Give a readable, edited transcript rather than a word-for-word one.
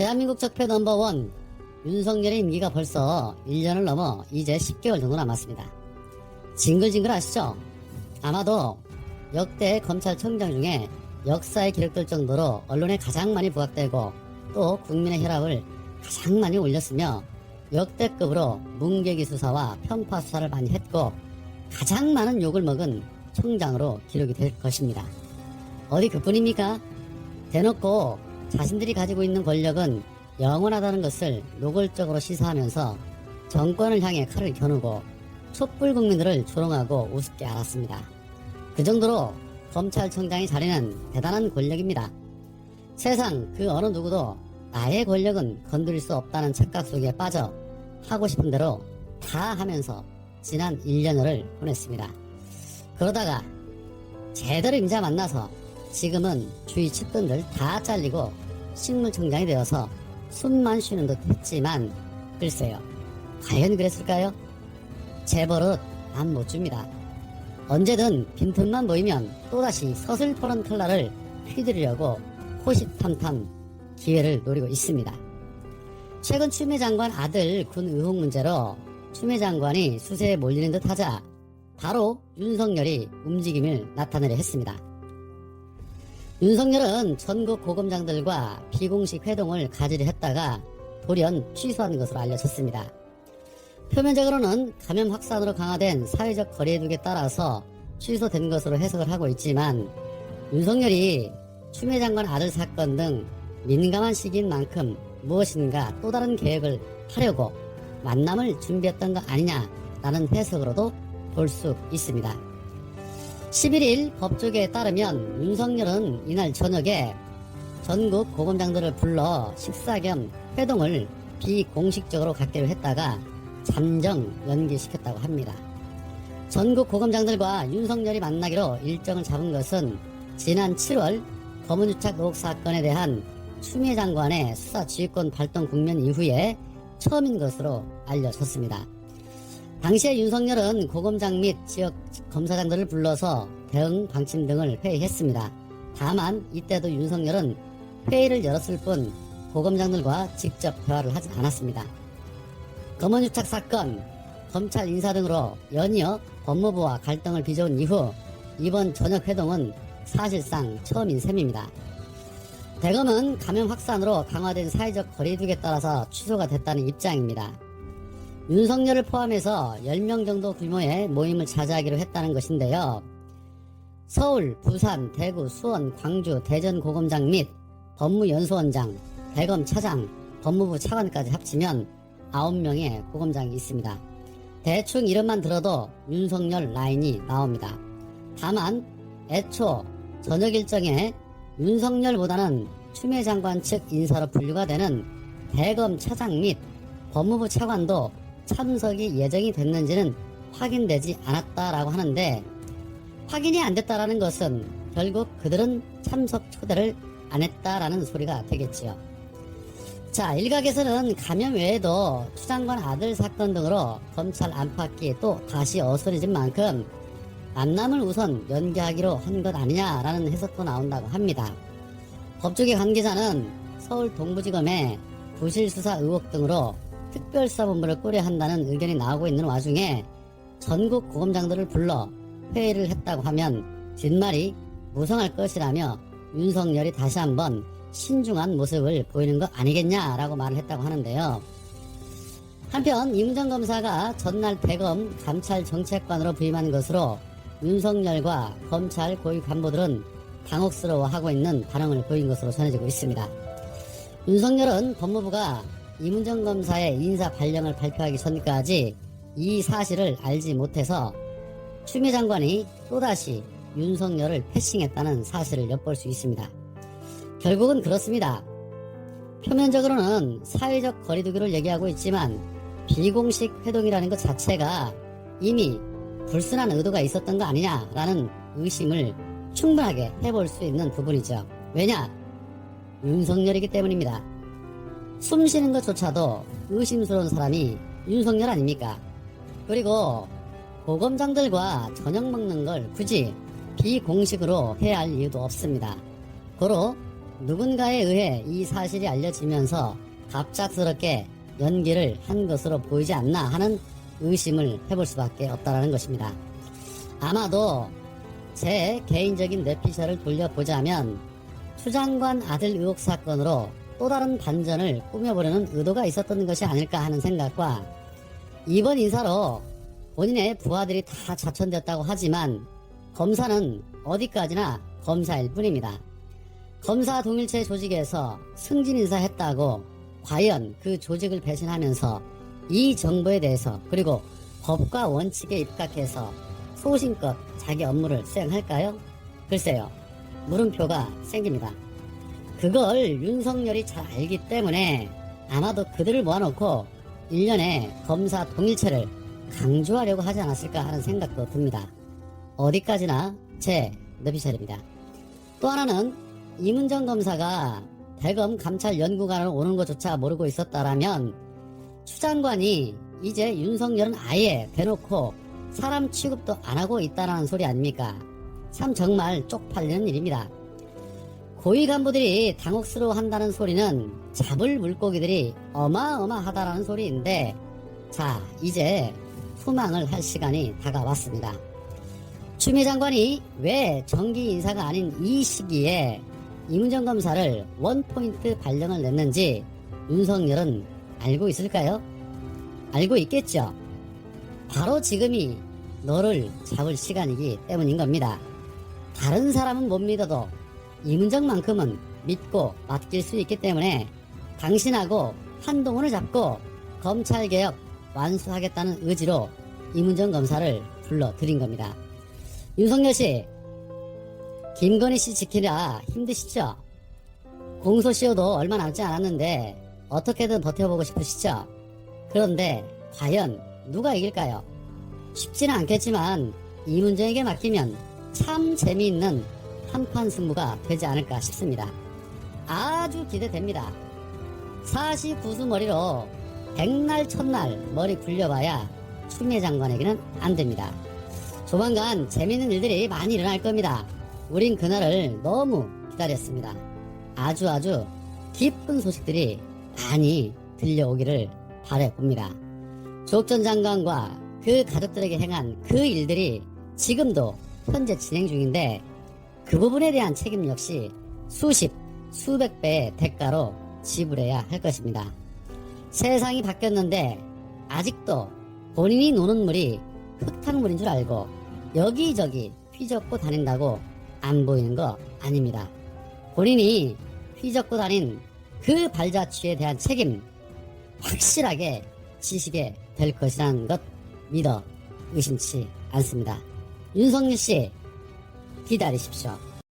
대한민국 적폐 넘버원 윤석열의 임기가 벌써 1년을 넘어 이제 10개월 정도 남았습니다. 징글징글 하시죠? 아마도 역대 검찰총장 중에 역사에 기록될 정도로 언론에 가장 많이 부각되고 또 국민의 혈압을 가장 많이 올렸으며 역대급으로 문개기 수사와 편파 수사를 많이 했고 가장 많은 욕을 먹은 총장으로 기록이 될 것입니다. 어디 그뿐입니까? 대놓고 자신들이 가지고 있는 권력은 영원하다는 것을 노골적으로 시사하면서 정권을 향해 칼을 겨누고 촛불 국민들을 조롱하고 우습게 알았습니다. 그 정도로 검찰총장의 자리는 대단한 권력입니다. 세상 그 어느 누구도 나의 권력은 건드릴 수 없다는 착각 속에 빠져 하고 싶은 대로 다 하면서 지난 1년여를 보냈습니다. 그러다가 제대로 임자 만나서 지금은 주위 측근들 다 잘리고 식물총장이 되어서 숨만 쉬는 듯 했지만 글쎄요, 과연 그랬을까요? 재벌은 안 못 줍니다. 언제든 빈틈만 보이면 또다시 서슬퍼런 칼날을 휘두르려고 호시탐탐 기회를 노리고 있습니다. 최근 추미애 장관 아들 군 의혹 문제로 추미애 장관이 수세에 몰리는 듯 하자 바로 윤석열이 움직임을 나타내려 했습니다. 윤석열은 전국 고검장들과 비공식 회동을 가지려 했다가 돌연 취소한 것으로 알려졌습니다. 표면적으로는 감염 확산으로 강화된 사회적 거리두기에 따라서 취소된 것으로 해석을 하고 있지만 윤석열이 추미애 장관 아들 사건 등 민감한 시기인 만큼 무엇인가 또 다른 계획을 하려고 만남을 준비했던 거 아니냐라는 해석으로도 볼 수 있습니다. 11일 법조계에 따르면 윤석열은 이날 저녁에 전국 고검장들을 불러 식사 겸 회동을 비공식적으로 갖기로 했다가 잠정 연기시켰다고 합니다. 전국 고검장들과 윤석열이 만나기로 일정을 잡은 것은 지난 7월 검은유착 의혹 사건에 대한 추미애 장관의 수사 지휘권 발동 국면 이후에 처음인 것으로 알려졌습니다. 당시에 윤석열은 고검장 및 지역 검사장들을 불러서 대응 방침 등을 회의했습니다. 다만 이때도 윤석열은 회의를 열었을 뿐 고검장들과 직접 대화를 하지 않았습니다. 검언유착 사건, 검찰 인사 등으로 연이어 법무부와 갈등을 빚어온 이후 이번 저녁 회동은 사실상 처음인 셈입니다. 대검은 감염 확산으로 강화된 사회적 거리두기에 따라서 취소가 됐다는 입장입니다. 윤석열을 포함해서 10명 정도 규모의 모임을 자제하기로 했다는 것인데요. 서울, 부산, 대구, 수원, 광주, 대전 고검장 및 법무연수원장, 대검 차장, 법무부 차관까지 합치면 9명의 고검장이 있습니다. 대충 이름만 들어도 윤석열 라인이 나옵니다. 다만 애초 저녁 일정에 윤석열보다는 추미애 장관 측 인사로 분류가 되는 대검 차장 및 법무부 차관도 참석이 예정이 됐는지는 확인되지 않았다라고 하는데 확인이 안 됐다라는 것은 결국 그들은 참석 초대를 안 했다라는 소리가 되겠지요. 자, 일각에서는 감염 외에도 추 장관 아들 사건 등으로 검찰 안팎이 또 다시 어수선해진 만큼 만남을 우선 연기하기로 한 것 아니냐라는 해석도 나온다고 합니다. 법조계 관계자는 서울 동부지검의 부실수사 의혹 등으로 특별수사본부를 꾸려야 한다는 의견이 나오고 있는 와중에 전국 고검장들을 불러 회의를 했다고 하면 뒷말이 무성할 것이라며 윤석열이 다시 한번 신중한 모습을 보이는 거 아니겠냐라고 말을 했다고 하는데요. 한편 이문정 검사가 전날 대검 감찰정책관으로 부임한 것으로 윤석열과 검찰 고위 간부들은 당혹스러워하고 있는 반응을 보인 것으로 전해지고 있습니다. 윤석열은 법무부가 이문정 검사의 인사 발령을 발표하기 전까지 이 사실을 알지 못해서 추미애 장관이 또다시 윤석열을 패싱했다는 사실을 엿볼 수 있습니다. 결국은 그렇습니다. 표면적으로는 사회적 거리두기를 얘기하고 있지만 비공식 회동이라는 것 자체가 이미 불순한 의도가 있었던 거 아니냐라는 의심을 충분하게 해볼 수 있는 부분이죠. 왜냐? 윤석열이기 때문입니다. 숨 쉬는 것조차도 의심스러운 사람이 윤석열 아닙니까? 그리고 고검장들과 저녁 먹는 걸 굳이 비공식으로 해야 할 이유도 없습니다. 고로 누군가에 의해 이 사실이 알려지면서 갑작스럽게 연기를 한 것으로 보이지 않나 하는 의심을 해볼 수밖에 없다는 것입니다. 아마도 제 개인적인 뇌피셜을 돌려보자면 추 장관 아들 의혹 사건으로 또 다른 반전을 꾸며보려는 의도가 있었던 것이 아닐까 하는 생각과 이번 인사로 본인의 부하들이 다 자천됐다고 하지만 검사는 어디까지나 검사일 뿐입니다. 검사 동일체 조직에서 승진 인사했다고 과연 그 조직을 배신하면서 이 정보에 대해서 그리고 법과 원칙에 입각해서 소신껏 자기 업무를 수행할까요? 글쎄요. 물음표가 생깁니다. 그걸 윤석열이 잘 알기 때문에 아마도 그들을 모아놓고 일련의 검사 동일체를 강조하려고 하지 않았을까 하는 생각도 듭니다. 어디까지나 제 뇌피셜입니다. 또 하나는 이문정 검사가 대검 감찰 연구관으로 오는 것조차 모르고 있었다라면 추 장관이 이제 윤석열은 아예 대놓고 사람 취급도 안 하고 있다라는 소리 아닙니까? 참 정말 쪽팔리는 일입니다. 고위 간부들이 당혹스러워한다는 소리는 잡을 물고기들이 어마어마하다라는 소리인데 자 이제 후망을 할 시간이 다가왔습니다. 추미애 장관이 왜 정기 인사가 아닌 이 시기에 이문정 검사를 원포인트 발령을 냈는지 윤석열은 알고 있을까요? 알고 있겠죠. 바로 지금이 너를 잡을 시간이기 때문인 겁니다. 다른 사람은 못 믿어도 이문정만큼은 믿고 맡길 수 있기 때문에 당신하고 한동훈을 잡고 검찰개혁 완수하겠다는 의지로 이문정 검사를 불러들인 겁니다. 윤석열씨, 김건희씨 지키랴 힘드시죠? 공소시효도 얼마 남지 않았는데 어떻게든 버텨보고 싶으시죠? 그런데 과연 누가 이길까요? 쉽지는 않겠지만 이문정에게 맡기면 참 재미있는 한판 승부가 되지 않을까 싶습니다. 아주 기대됩니다. 49수 머리로 백날 첫날 머리 굴려봐야 추미애 장관에게는 안 됩니다. 조만간 재미있는 일들이 많이 일어날 겁니다. 우린 그날을 너무 기다렸습니다. 아주 기쁜 소식들이 많이 들려오기를 바라봅니다. 조국 전 장관과 그 가족들에게 행한 그 일들이 지금도 현재 진행 중인데 그 부분에 대한 책임 역시 수백 배의 대가로 지불해야 할 것입니다. 세상이 바뀌었는데 아직도 본인이 노는 물이 흙탕물인 줄 알고 여기저기 휘젓고 다닌다고 안 보이는 거 아닙니다. 본인이 휘젓고 다닌 그 발자취에 대한 책임 확실하게 지시게 될 것이라는 것 믿어 의심치 않습니다. 윤석열 씨 기다리십시오.